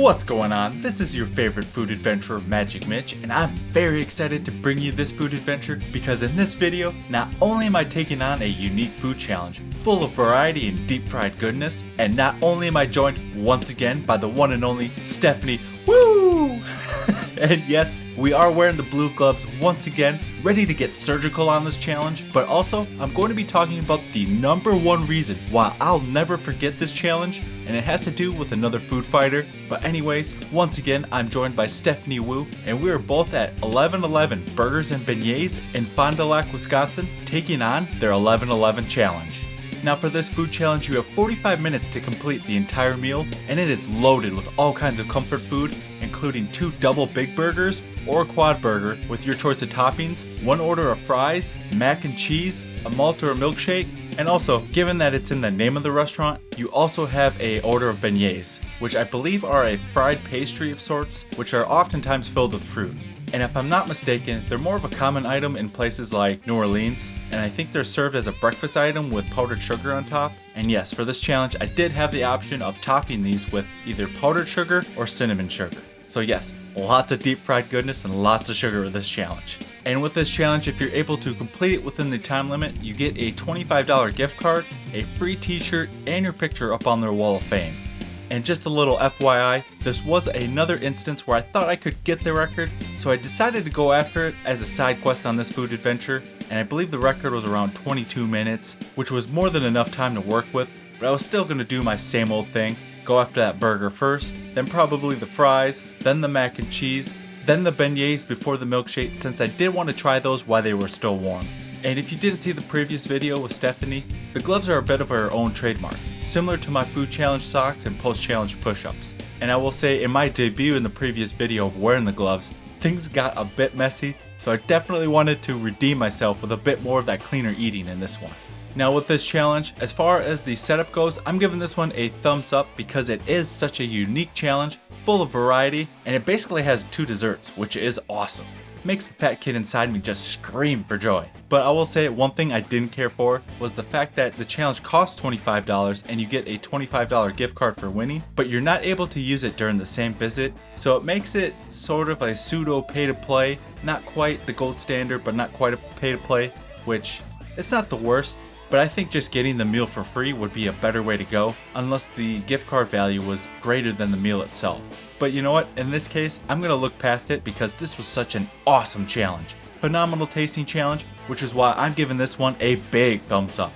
What's going on? This is your favorite food adventurer, Magic Mitch, and I'm very excited to bring you this food adventure because in this video, not only am I taking on a unique food challenge full of variety and deep fried goodness, and not only am I joined once again by the one and only Stephanie, woo! And yes, we are wearing the blue gloves once again, ready to get surgical on this challenge, but also I'm going to be talking about the number one reason why I'll never forget this challenge, and it has to do with another food fighter. But anyways, once again, I'm joined by Stephanie Wu, and we are both at 1111 Burgers and Beignets in Fond Du Lac, Wisconsin, taking on their 1111 challenge. Now for this food challenge, you have 45 minutes to complete the entire meal, and it is loaded with all kinds of comfort food, including 2 double big burgers or a quad burger with your choice of toppings, 1 order of fries, mac and cheese, a malt or a milkshake, and also, given that it's in the name of the restaurant, you also have a order of beignets, which I believe are a fried pastry of sorts, which are oftentimes filled with fruit. And if I'm not mistaken, they're more of a common item in places like New Orleans, and I think they're served as a breakfast item with powdered sugar on top. And yes, for this challenge, I did have the option of topping these with either powdered sugar or cinnamon sugar. So yes, lots of deep fried goodness and lots of sugar with this challenge. And with this challenge, if you're able to complete it within the time limit, you get a $25 gift card, a free t-shirt, and your picture up on their wall of fame. And just a little FYI, this was another instance where I thought I could get the record, so I decided to go after it as a side quest on this food adventure, and I believe the record was around 22 minutes, which was more than enough time to work with, but I was still going to do my same old thing, go after that burger first, then probably the fries, then the mac and cheese, then the beignets before the milkshake, since I did want to try those while they were still warm. And if you didn't see the previous video with Stephanie, the gloves are a bit of her own trademark, similar to my food challenge socks and post-challenge push-ups. And I will say, in my debut in the previous video of wearing the gloves, things got a bit messy, so I definitely wanted to redeem myself with a bit more of that cleaner eating in this one. Now with this challenge, as far as the setup goes, I'm giving this one a thumbs up because it is such a unique challenge, full of variety, and it basically has 2 desserts, which is awesome. Makes the fat kid inside me just scream for joy. But I will say one thing I didn't care for was the fact that the challenge costs $25 and you get a $25 gift card for winning, but you're not able to use it during the same visit, so it makes it sort of a pseudo pay to play, not quite the gold standard but not quite a pay to play, which it's not the worst, but I think just getting the meal for free would be a better way to go unless the gift card value was greater than the meal itself. But you know what, in this case, I'm going to look past it because this was such an awesome challenge. Phenomenal tasting challenge, which is why I'm giving this one a big thumbs up.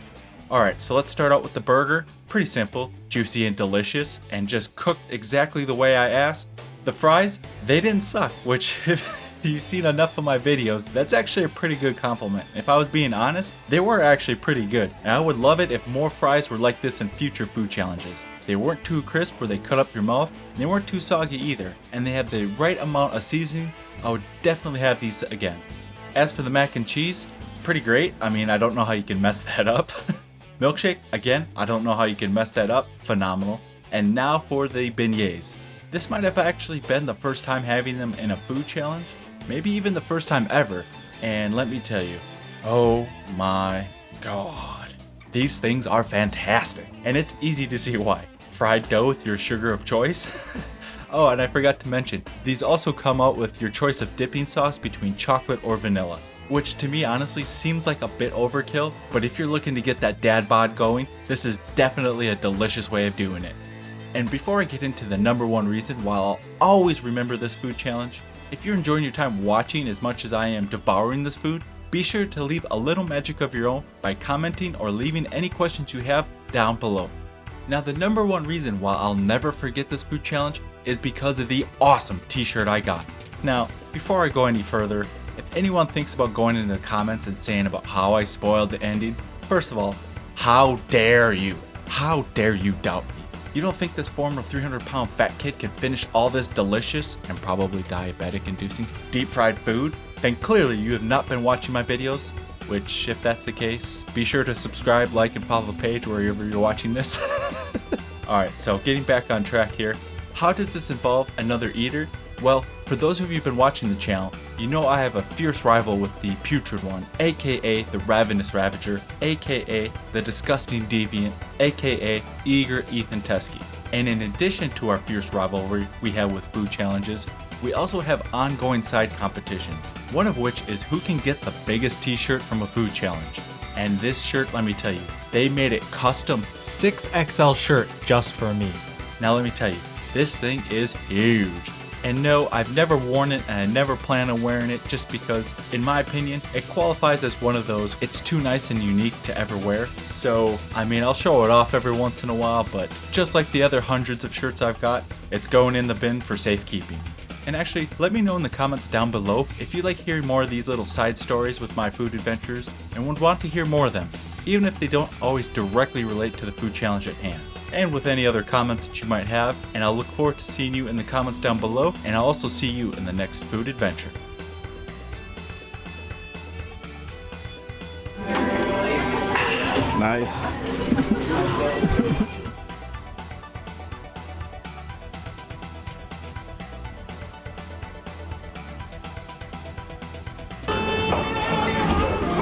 Alright, so let's start out with the burger. Pretty simple, juicy and delicious, and just cooked exactly the way I asked. The fries, they didn't suck, which if you've seen enough of my videos, that's actually a pretty good compliment. If I was being honest, they were actually pretty good, and I would love it if more fries were like this in future food challenges. They weren't too crisp where they cut up your mouth, and they weren't too soggy either, and they have the right amount of seasoning. I would definitely have these again. As for the mac and cheese, pretty great. I mean, I don't know how you can mess that up. Milkshake, again, I don't know how you can mess that up. Phenomenal. And now for the beignets. This might have actually been the first time having them in a food challenge, maybe even the first time ever, and let me tell you, oh my god, these things are fantastic, and it's easy to see why. Fried dough with your sugar of choice. Oh, and I forgot to mention, these also come out with your choice of dipping sauce between chocolate or vanilla, which to me honestly seems like a bit overkill, but if you're looking to get that dad bod going, this is definitely a delicious way of doing it. And before I get into the number one reason why I'll always remember this food challenge, if you're enjoying your time watching as much as I am devouring this food, be sure to leave a little magic of your own by commenting or leaving any questions you have down below. Now the number one reason why I'll never forget this food challenge is because of the awesome t-shirt I got. Now, before I go any further, if anyone thinks about going into the comments and saying about how I spoiled the ending, first of all, how dare you? How dare you doubt me? You don't think this former 300-pound fat kid can finish all this delicious and probably diabetic-inducing deep fried food? Then clearly you have not been watching my videos, which if that's the case, be sure to subscribe, like, and follow the page wherever you're watching this. Alright, so getting back on track here, how does this involve another eater? Well, for those of you who've been watching the channel, you know I have a fierce rival with the putrid one, aka the ravenous ravager, aka the disgusting deviant, aka eager Ethan Teskey. And in addition to our fierce rivalry we have with food challenges, we also have ongoing side competitions, one of which is who can get the biggest t-shirt from a food challenge. And this shirt, let me tell you, they made it custom 6XL shirt just for me. Now let me tell you, this thing is huge. And no, I've never worn it and I never plan on wearing it just because, in my opinion, it qualifies as one of those it's too nice and unique to ever wear. So, I mean, I'll show it off every once in a while, but just like the other hundreds of shirts I've got, it's going in the bin for safekeeping. And actually, let me know in the comments down below if you like hearing more of these little side stories with my food adventures and would want to hear more of them, even if they don't always directly relate to the food challenge at hand. And with any other comments that you might have, and I'll look forward to seeing you in the comments down below, and I'll also see you in the next food adventure. Nice.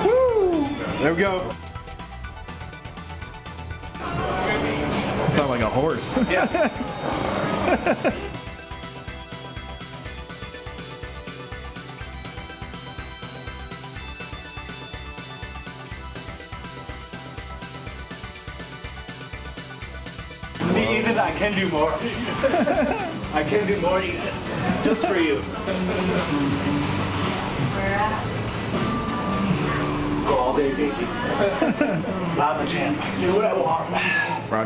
Woo! There we go. Sound like a horse. Yeah. See, even I can do more. I can do more just for you. Go all day, baby. I'm a champ. Do what I want. Roger.